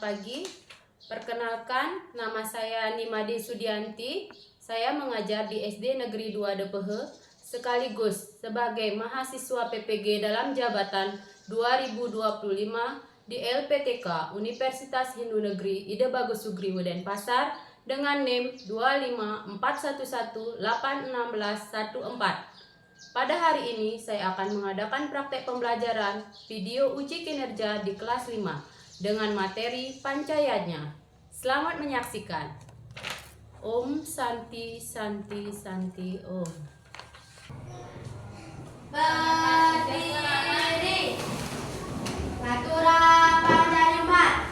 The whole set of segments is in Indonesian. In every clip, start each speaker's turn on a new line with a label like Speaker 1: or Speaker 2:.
Speaker 1: pagi. Perkenalkan, nama saya Nimade Sudianti. Saya mengajar di SD Negeri 2 Depehe, sekaligus sebagai mahasiswa PPG dalam jabatan 2025 di LPTK Universitas Hindu Negeri Ide Bagus Sugriwo Denpasar dengan NIM 254118614. Pada hari ini saya akan mengadakan praktek pembelajaran video uji kinerja di kelas 5 dengan materi pancayanya. Selamat menyaksikan. Om Santi Santi Santi Om.
Speaker 2: Berdiri. Natura Panjalimat.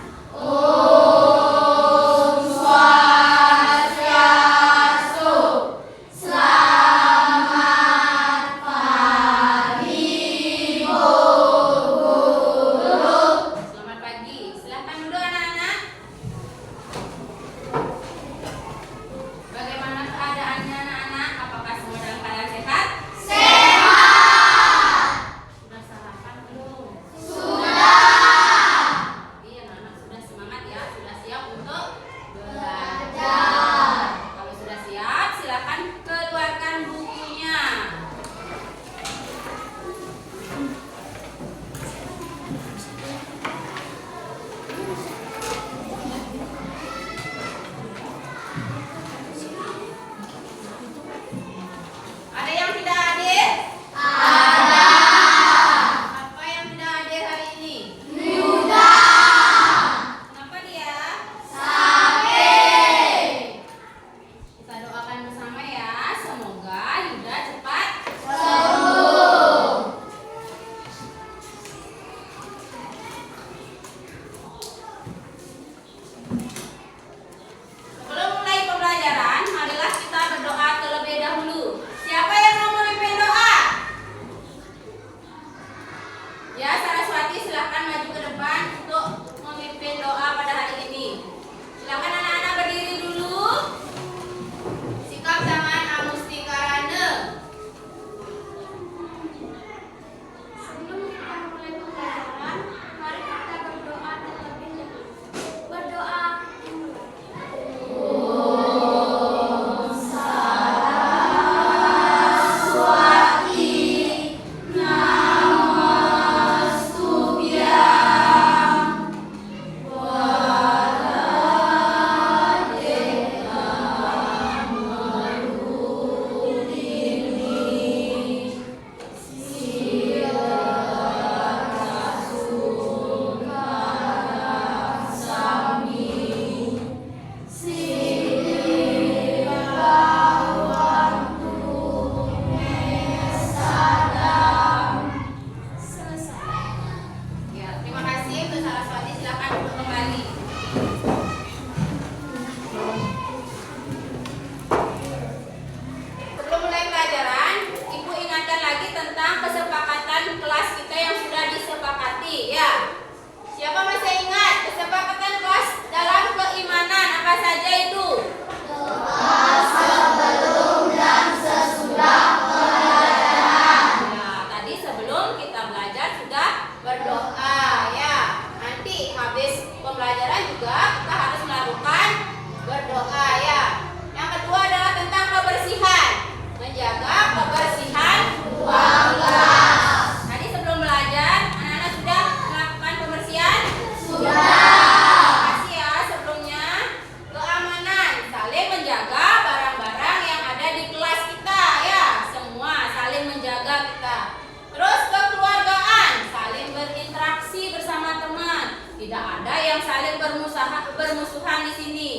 Speaker 2: Bermusuhan di sini.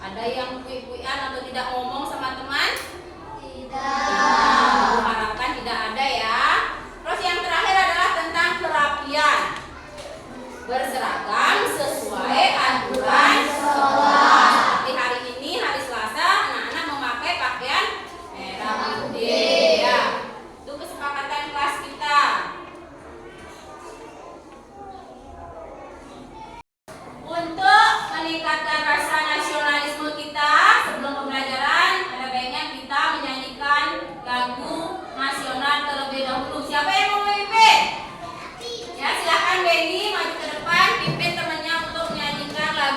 Speaker 2: Ada yang kuik-kuikan atau tidak ngomong sama teman? Tidak. Harapkan tidak ada ya. Terus yang terakhir adalah tentang kerapian. Berseragam sesuai aturan sekolah. Seperti hari ini, hari Selasa, anak-anak memakai pakaian merah putih. Ya. Itu kesepakatan kelas kita. Untuk meningkatkan rasa nasionalisme kita sebelum pembelajaran, ada baiknya kita menyanyikan lagu nasional terlebih dahulu. Siapa yang mau memimpin? Ya, silakan Benny maju ke depan, pimpin temannya untuk menyanyikan lagu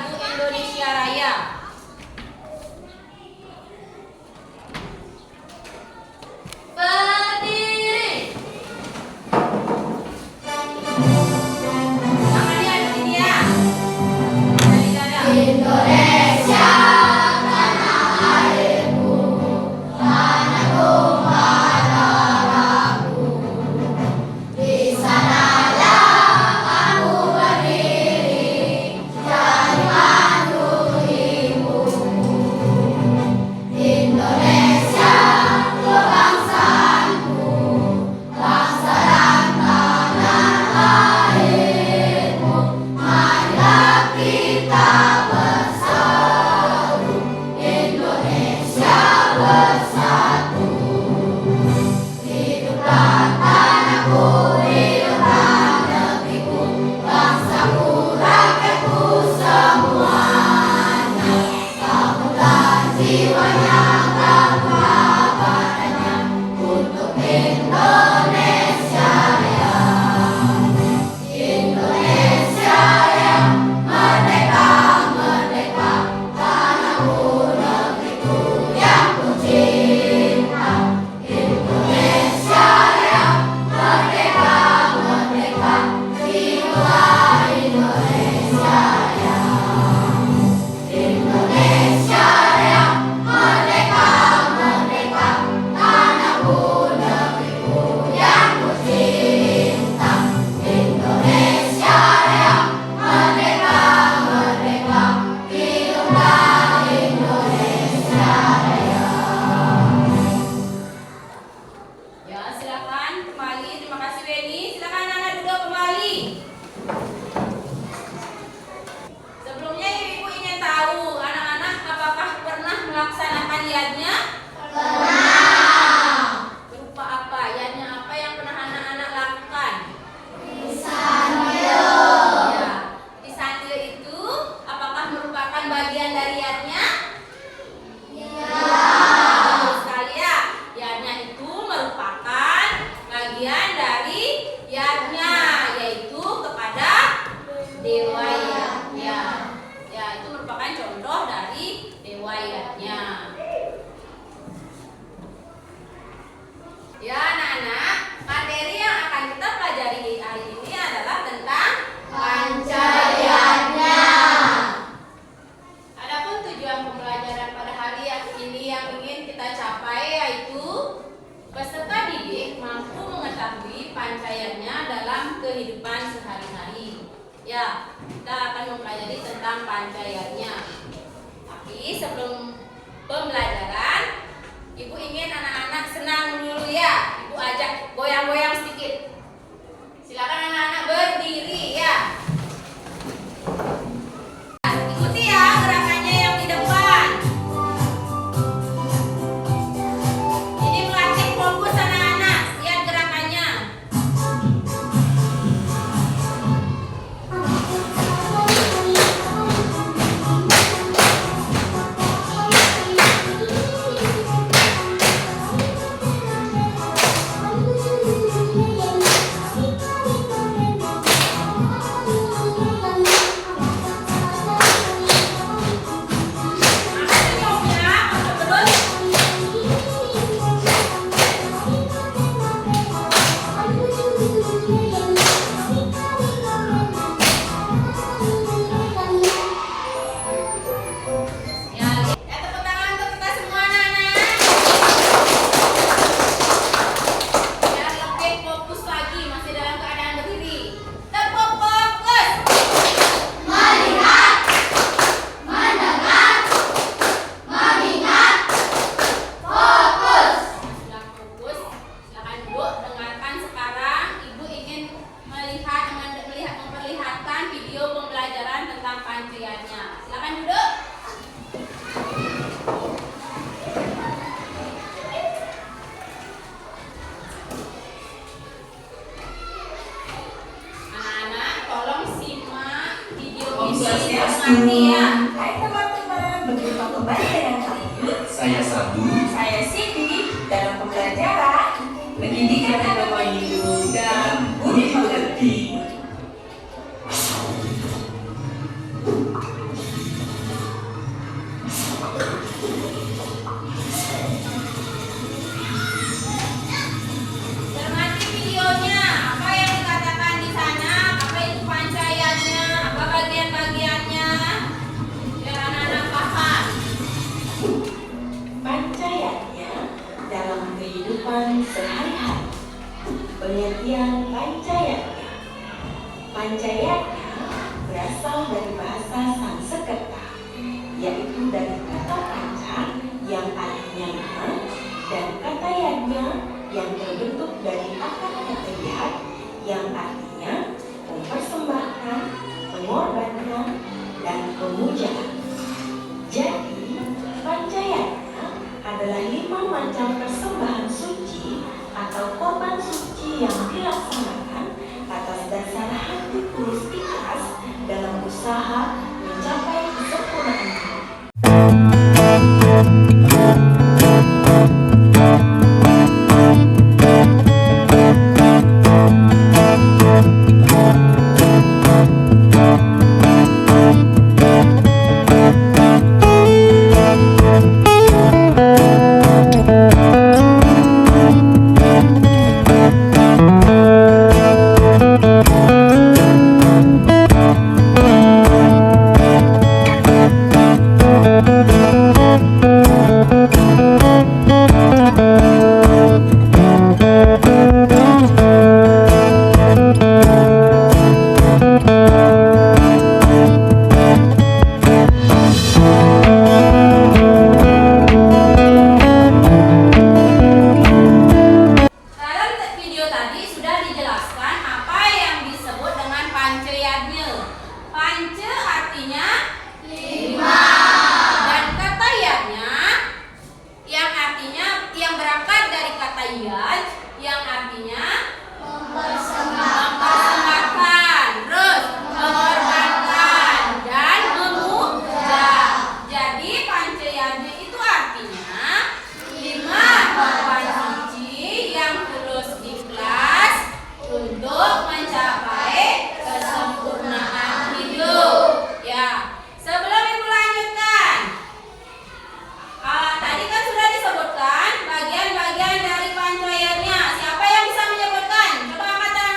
Speaker 2: Ya, kita akan mempelajari tentang pancayanya. Tapi sebelum pembelajaran, Ibu ingin anak-anak senang dulu ya. Ibu ajak goyang-goyang sedikit. Silakan anak-anak berdiri ya. Ikuti ya gerakannya yang di depan. Ini melatih fokus anak-anak. Lihat gerakannya. Silakan duduk. Anak-anak, tolong simak video ini mengerti ya.
Speaker 3: Hai teman-teman, berjumpa kembali dengan kami.
Speaker 4: Saya Sabu.
Speaker 3: Saya Siti dalam pembelajaran pendidikan agama Hindu dan budi pekerti.
Speaker 2: Cermati videonya. Apa yang dikatakan di sana? Apa itu pancayanya? Apa bagian-bagiannya? Biar anak-anak paham.
Speaker 3: Pancayanya dalam kehidupan sehari-hari. Pengertian pancayanya. Pancayanya berasal dari bahasa Sanskerta, yaitu dari kata panca yang artinya lima dan kata yajna yang terbentuk dari akar kata yad yang artinya mempersembahkan, mengorbankan, dan memuja. Jadi, pancayanya adalah 5 macam persembahan suci atau korban suci yang dilaksanakan atas dasar hati tulus ikhlas dalam usaha mencapai kesempurnaan hidup.
Speaker 2: Dalam video tadi sudah dijelaskan apa yang disebut dengan pancayanya. Panca artinya 5. Dan kata yadnya yang artinya yang berangkat dari kata yad yang artinya mempersembahkan, terus mengorbankan dan memuja. Jadi pancayanya itu artinya 5 korban suci yang tulus ikhlas untuk mencapai kesempurnaan hidup. Ya, sebelum Ibu lanjutkan, tadi kan sudah disebutkan bagian-bagian dari pancayanya. Siapa yang bisa menyebutkan? Coba angkat tangan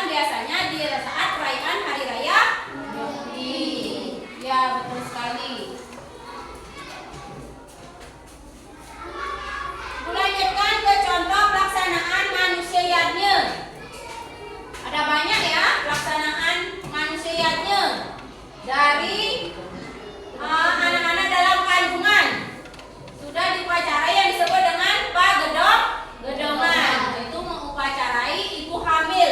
Speaker 2: dilakukan biasanya di saat perayaan Hari Raya Nyepi. Ya, betul sekali. Lanjutkan ke contoh pelaksanaan manusianya. Ada banyak ya pelaksanaan manusianya dari anak-anak dalam kandungan. Sudah diupacarai yang disebut dengan gedongan, yaitu mengupacarai ibu hamil.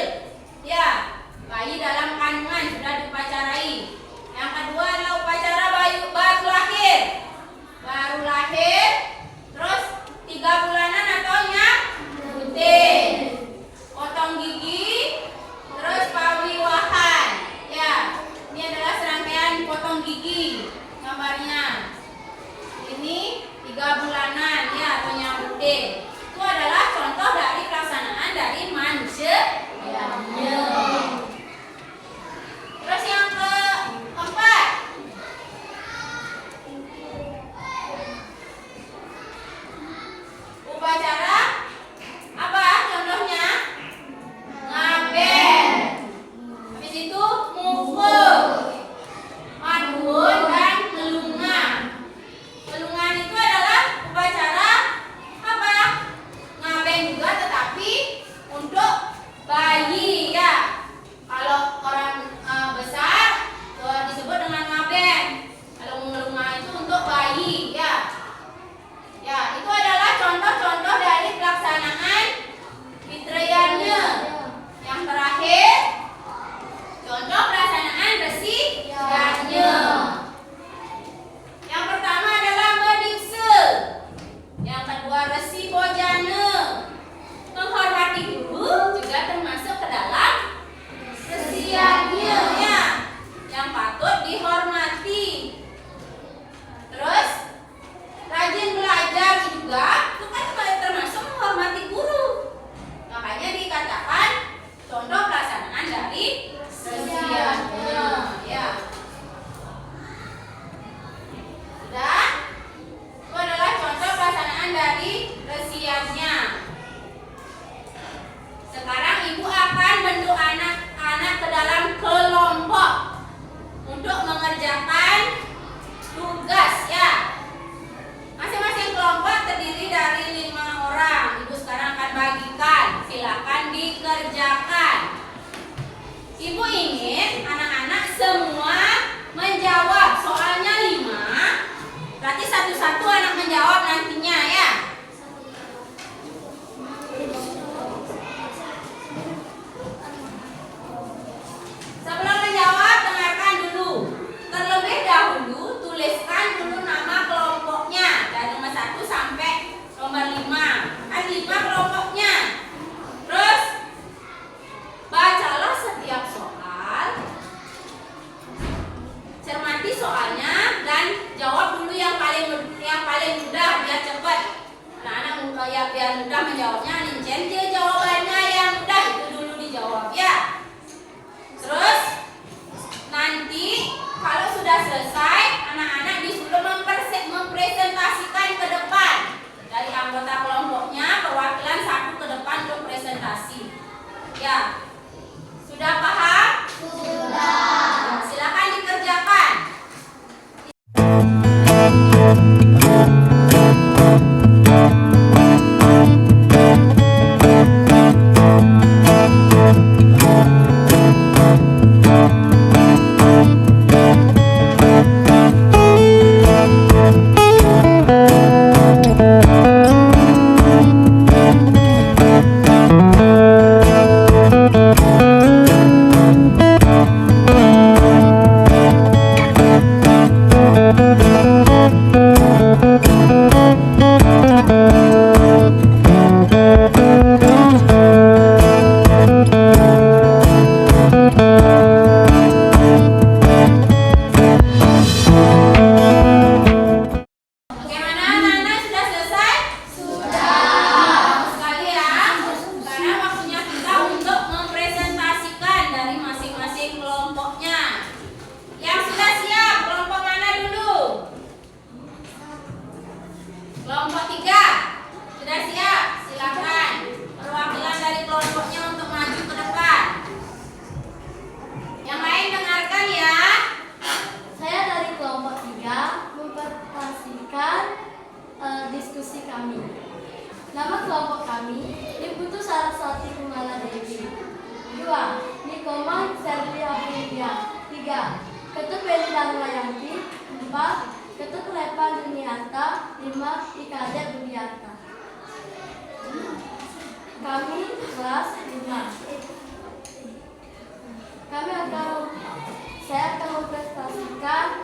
Speaker 2: Ya, bayi dalam kandungan sudah diupacarai. Yang kedua adalah upacara baru lahir. Baru lahir, terus 3 bulanan atau nyabutin, potong gigi, terus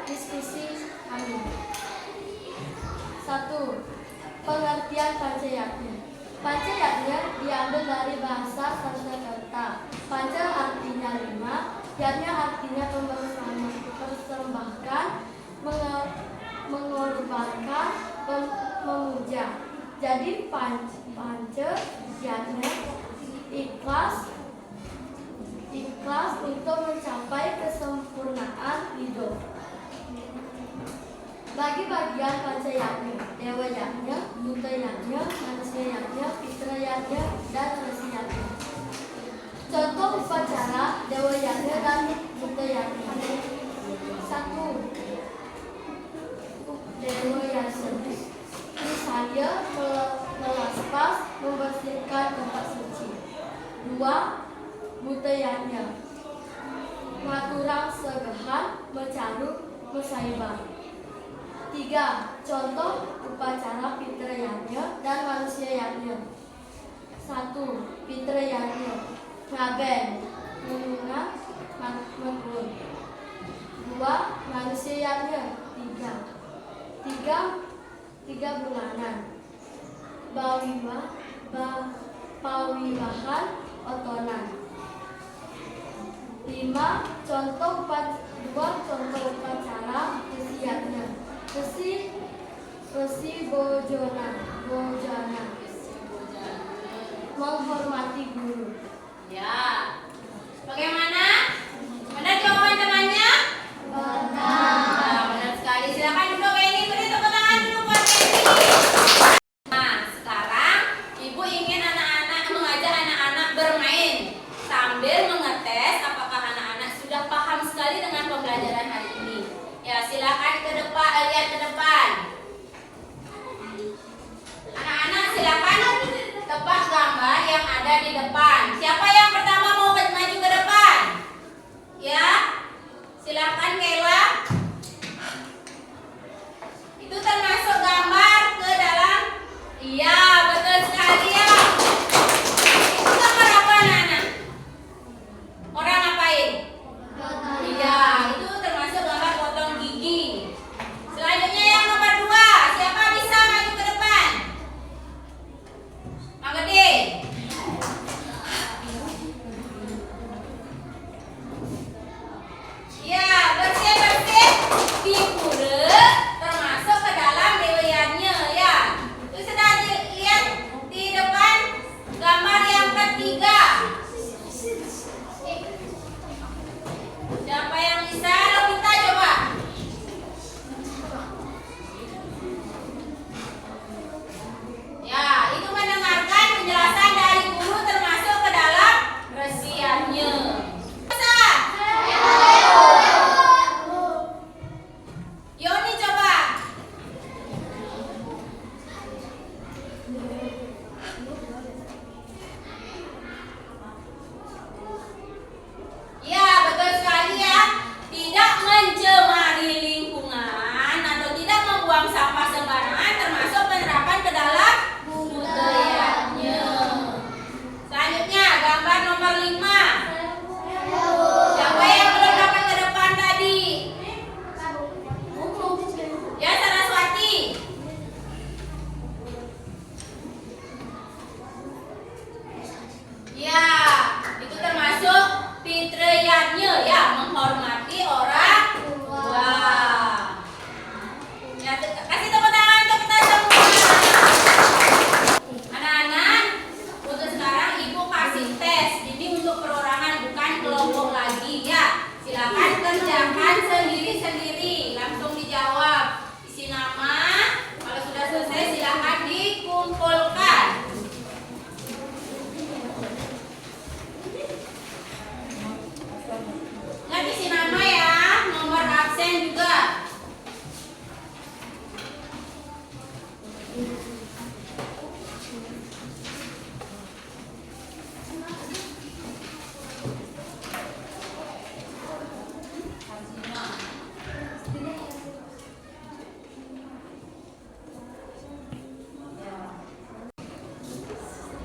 Speaker 4: diskusi kami. 1. Pengertian Pancayatnya. Pancayatnya diambil dari bahasa Sanskerta. Panca artinya 5, yatnya artinya mempersembahkan, mengorbankan, memuja. Jadi panca yatnya ikhlas untuk mencapai kesempurnaan hidup. Bagi bagian Pancayatnya, Dewa Yatnya, Buta Yatnya, Manusia Yatnya, Fitra Yatnya, dan Resi Yatnya. Contoh upacara Dewa Yatnya dan Buta Yatnya. 1. Dewa Yatnya. Misalnya melaspas, membersihkan tempat suci. 2. Buta Yatnya. Maturang segahan, mencaruk, mesaibah. 3. Contoh upacara Fitra Yatnya dan Manusia Yatnya. 1. Fitra Yatnya. Ngaben, menunang, mengun. 2. Manusia Yatnya. 3 bulanan. Pawiwahan, otonan. 2 contoh upacara Resi Yatnya. Resi Bojana. Menghormati guru.
Speaker 2: Ya. Bagaimana? Benar jawaban temannya? Nah, benar sekali. Silakan duduk Kenny. Beri tepuk tangan dulu buat Kenny. Nah, sekarang Ibu ingin mengajak anak-anak bermain sambil mengetes apakah anak-anak sudah paham sekali dengan pembelajaran hari ini. Ya, silakan ke depan, lihat ke depan. Anak-anak silakan tebak gambar yang ada di depan. Siapa yang pertama mau maju ke depan? Ya, silakan Kayla. Itu termasuk gambar ke dalam. Iya, betul sekali ya. Itu gambar apa anak-anak? Orang ngapain? Iya, itu termasuk gambar potong gigi. Selanjutnya yang nomor 2, siapa bisa maju ke depan? Mang Gede. Ya, bersih-bersih di pura termasuk ke dalam dewayannya ya. Itu sudah dilihat di depan gambar yang ketiga. Siapa yang bisa? Lovita coba. Ya, itu mendengarkan penjelasan dari guru termasuk ke dalam resiannya. Bisa? Yoni coba. Ya, betul sekali ya. Tidak mencemari lingkungan atau tidak membuang sampah sembarangan termasuk penerapan ke dalam budayanya. Selanjutnya gambar nomor 5. Siapa yang belum dapat ke depan tadi? Ya, Saraswati. Ya, itu termasuk fitriyatnya ya, menghormati orang tua. Ya, kasih tepuk tangan untuk kita semua. Anak-anak, untuk sekarang Ibu kasih tes. Ini untuk perorangan bukan kelompok lagi ya. Silakan kerjakan sendiri-sendiri. Langsung dijawab. Isi nama. Kalau sudah selesai silakan dikumpulkan. Ingat isi nama ya, nomor absen juga.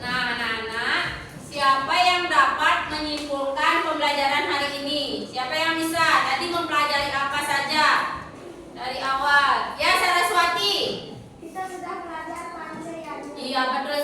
Speaker 2: Nah, anak-anak, siapa yang dapat menyimpulkan pembelajaran hari ini? Siapa yang bisa? Tadi mempelajari apa saja? Iya betul